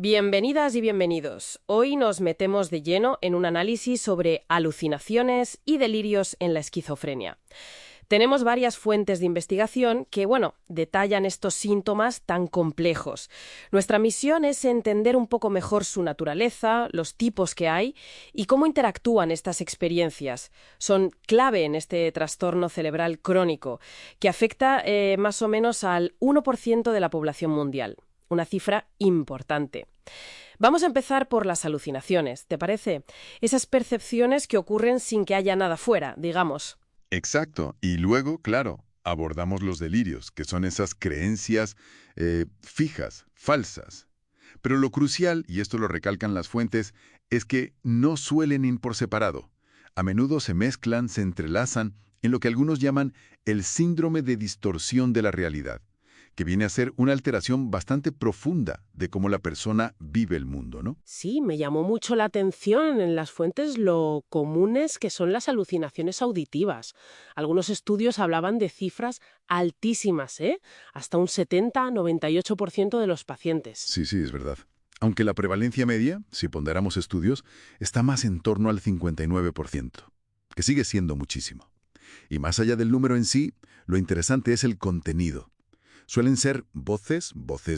Bienvenidas y bienvenidos. Hoy nos metemos de lleno en un análisis sobre alucinaciones y delirios en la esquizofrenia. Tenemos varias fuentes de investigación que, detallan estos síntomas tan complejos. Nuestra misión es entender un poco mejor su naturaleza, los tipos que hay y cómo interactúan estas experiencias. Son clave en este trastorno cerebral crónico, que afecta más o menos al 1% de la población mundial. Una cifra importante. Vamos a empezar por las alucinaciones, ¿te parece? Esas percepciones que ocurren sin que haya nada fuera, digamos. Exacto. Y luego, claro, abordamos los delirios, que son esas creencias fijas, falsas. Pero lo crucial, y esto lo recalcan las fuentes, es que no suelen ir por separado. A menudo se mezclan, se entrelazan en lo que algunos llaman el síndrome de distorsión de la realidad, que viene a ser una alteración bastante profunda de cómo la persona vive el mundo, ¿no? Sí, me llamó mucho la atención en las fuentes lo comunes que son las alucinaciones auditivas. Algunos estudios hablaban de cifras altísimas, hasta un 70-98% de los pacientes. Sí, sí, es verdad. Aunque la prevalencia media, si ponderamos estudios, está más en torno al 59%, que sigue siendo muchísimo. Y más allá del número en sí, lo interesante es el contenido. Suelen ser voces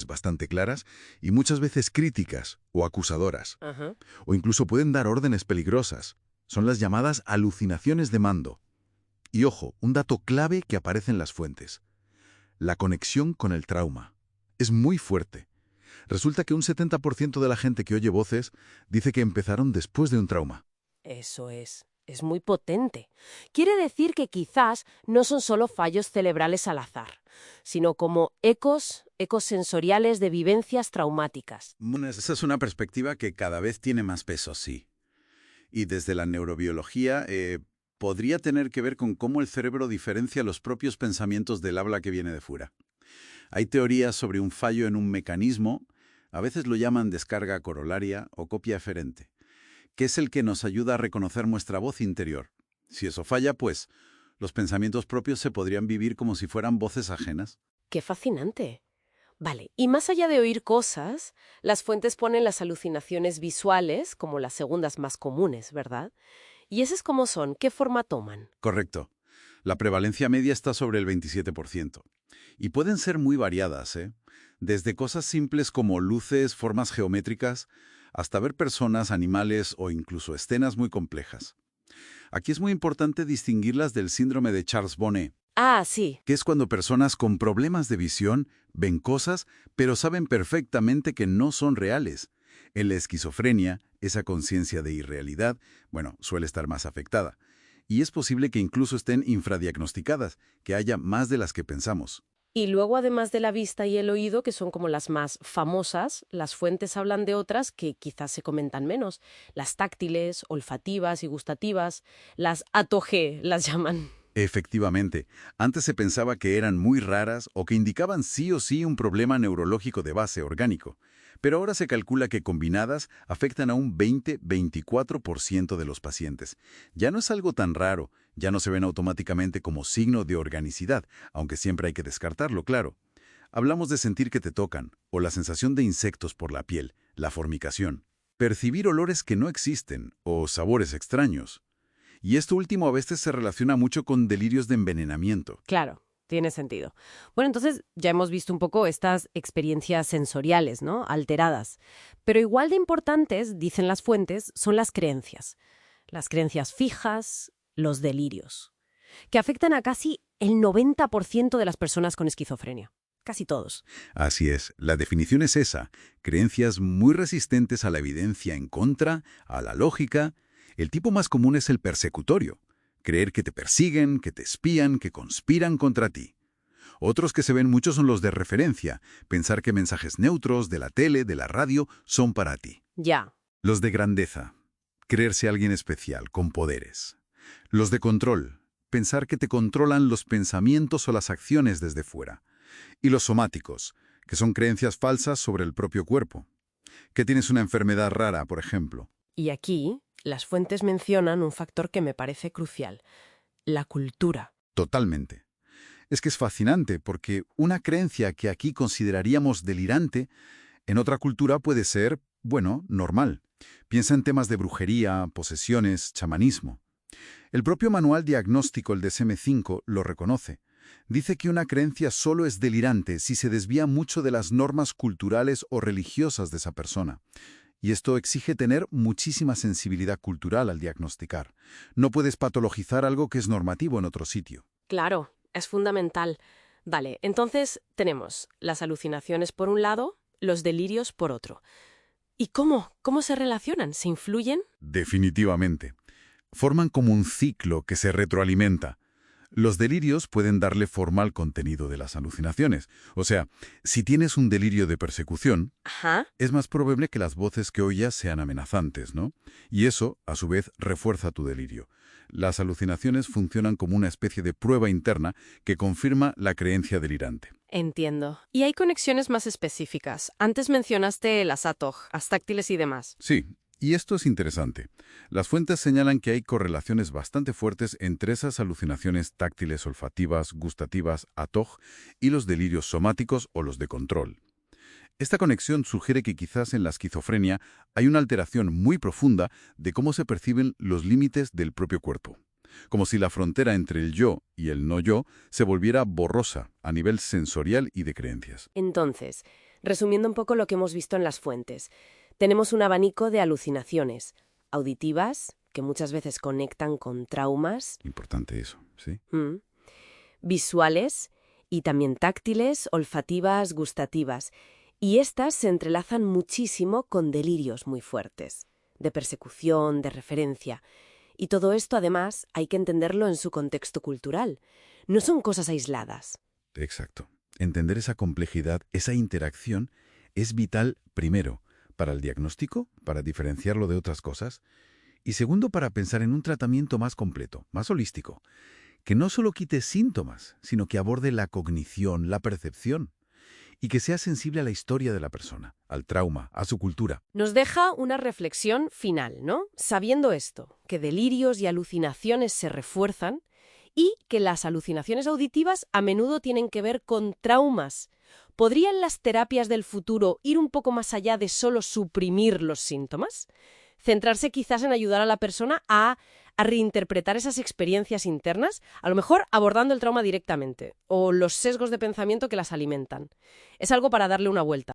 bastante claras y muchas veces críticas o acusadoras. Ajá. O incluso pueden dar órdenes peligrosas. Son las llamadas alucinaciones de mando. Y ojo, un dato clave que aparece en las fuentes. La conexión con el trauma. Es muy fuerte. Resulta que un 70% de la gente que oye voces dice que empezaron después de un trauma. Eso es. Es muy potente. Quiere decir que quizás no son solo fallos cerebrales al azar, sino como ecos sensoriales de vivencias traumáticas. Bueno, esa es una perspectiva que cada vez tiene más peso, sí. Y desde la neurobiología podría tener que ver con cómo el cerebro diferencia los propios pensamientos del habla que viene de fuera. Hay teorías sobre un fallo en un mecanismo, a veces lo llaman descarga corolaria o copia eferente, que es el que nos ayuda a reconocer nuestra voz interior. Si eso falla, pues, los pensamientos propios se podrían vivir como si fueran voces ajenas. ¡Qué fascinante! Vale, y más allá de oír cosas, las fuentes ponen las alucinaciones visuales como las segundas más comunes, ¿verdad? ¿Y esas cómo son? ¿Qué forma toman? Correcto. La prevalencia media está sobre el 27%. Y pueden ser muy variadas, ¿eh? Desde cosas simples como luces, formas geométricas, hasta ver personas, animales o incluso escenas muy complejas. Aquí es muy importante distinguirlas del síndrome de Charles Bonnet, Ah, sí. que es cuando personas con problemas de visión ven cosas, pero saben perfectamente que no son reales. En la esquizofrenia, esa conciencia de irrealidad, suele estar más afectada. Y es posible que incluso estén infradiagnosticadas, que haya más de las que pensamos. Y luego, además de la vista y el oído, que son como las más famosas, las fuentes hablan de otras que quizás se comentan menos. Las táctiles, olfativas y gustativas, las ATOG las llaman. Efectivamente, antes se pensaba que eran muy raras o que indicaban sí o sí un problema neurológico de base orgánico, pero ahora se calcula que combinadas afectan a un 20-24% de los pacientes. Ya no es algo tan raro, ya no se ven automáticamente como signo de organicidad, aunque siempre hay que descartarlo, claro. Hablamos de sentir que te tocan, o la sensación de insectos por la piel, la formicación. Percibir olores que no existen, o sabores extraños. Y esto último a veces se relaciona mucho con delirios de envenenamiento. Claro, tiene sentido. Bueno, entonces ya hemos visto un poco estas experiencias sensoriales, ¿no? Alteradas. Pero igual de importantes, dicen las fuentes, son las creencias. Las creencias fijas, los delirios, que afectan a casi el 90% de las personas con esquizofrenia. Casi todos. Así es, la definición es esa, creencias muy resistentes a la evidencia en contra, a la lógica. El tipo más común es el persecutorio, creer que te persiguen, que te espían, que conspiran contra ti. Otros que se ven mucho son los de referencia, pensar que mensajes neutros de la tele, de la radio, son para ti. Ya. Los de grandeza, creerse alguien especial, con poderes. Los de control, pensar que te controlan los pensamientos o las acciones desde fuera. Y los somáticos, que son creencias falsas sobre el propio cuerpo. Que tienes una enfermedad rara, por ejemplo. Y aquí las fuentes mencionan un factor que me parece crucial, la cultura. Totalmente. Es que es fascinante porque una creencia que aquí consideraríamos delirante, En otra cultura puede ser, bueno, normal. Piensa en temas de brujería, posesiones, chamanismo. El propio manual diagnóstico, el DSM-5, lo reconoce. Dice que una creencia solo es delirante si se desvía mucho de las normas culturales o religiosas de esa persona. Y esto exige tener muchísima sensibilidad cultural al diagnosticar. No puedes patologizar algo que es normativo en otro sitio. Claro, es fundamental. Vale, entonces tenemos las alucinaciones por un lado, los delirios por otro. ¿Y cómo? ¿Cómo se relacionan? ¿Se influyen? Definitivamente. Forman como un ciclo que se retroalimenta. Los delirios pueden darle forma al contenido de las alucinaciones. O sea, si tienes un delirio de persecución, Ajá. es más probable que las voces que oyas sean amenazantes, ¿no? Y eso, a su vez, refuerza tu delirio. Las alucinaciones funcionan como una especie de prueba interna que confirma la creencia delirante. Entiendo. Y hay conexiones más específicas. Antes mencionaste las ATOG, as táctiles y demás. Sí, y esto es interesante. Las fuentes señalan que hay correlaciones bastante fuertes entre esas alucinaciones táctiles, olfativas, gustativas, ATOG, y los delirios somáticos o los de control. Esta conexión sugiere que quizás en la esquizofrenia hay una alteración muy profunda de cómo se perciben los límites del propio cuerpo. Como si la frontera entre el yo y el no yo se volviera borrosa a nivel sensorial y de creencias. Entonces, resumiendo un poco lo que hemos visto en las fuentes, tenemos un abanico de alucinaciones auditivas, que muchas veces conectan con traumas, Importante eso, ¿sí? visuales y también táctiles, olfativas, gustativas. Y estas se entrelazan muchísimo con delirios muy fuertes, de persecución, de referencia. Y todo esto, además, hay que entenderlo en su contexto cultural. No son cosas aisladas. Exacto. Entender esa complejidad, esa interacción, es vital, primero, para el diagnóstico, para diferenciarlo de otras cosas, y segundo, para pensar en un tratamiento más completo, más holístico, que no solo quite síntomas, sino que aborde la cognición, la percepción, y que sea sensible a la historia de la persona, al trauma, a su cultura. Nos deja una reflexión final, ¿no? Sabiendo esto, que delirios y alucinaciones se refuerzan y que las alucinaciones auditivas a menudo tienen que ver con traumas. ¿Podrían las terapias del futuro ir un poco más allá de solo suprimir los síntomas? Centrarse quizás en ayudar a la persona a reinterpretar esas experiencias internas, a lo mejor abordando el trauma directamente, o los sesgos de pensamiento que las alimentan. Es algo para darle una vuelta.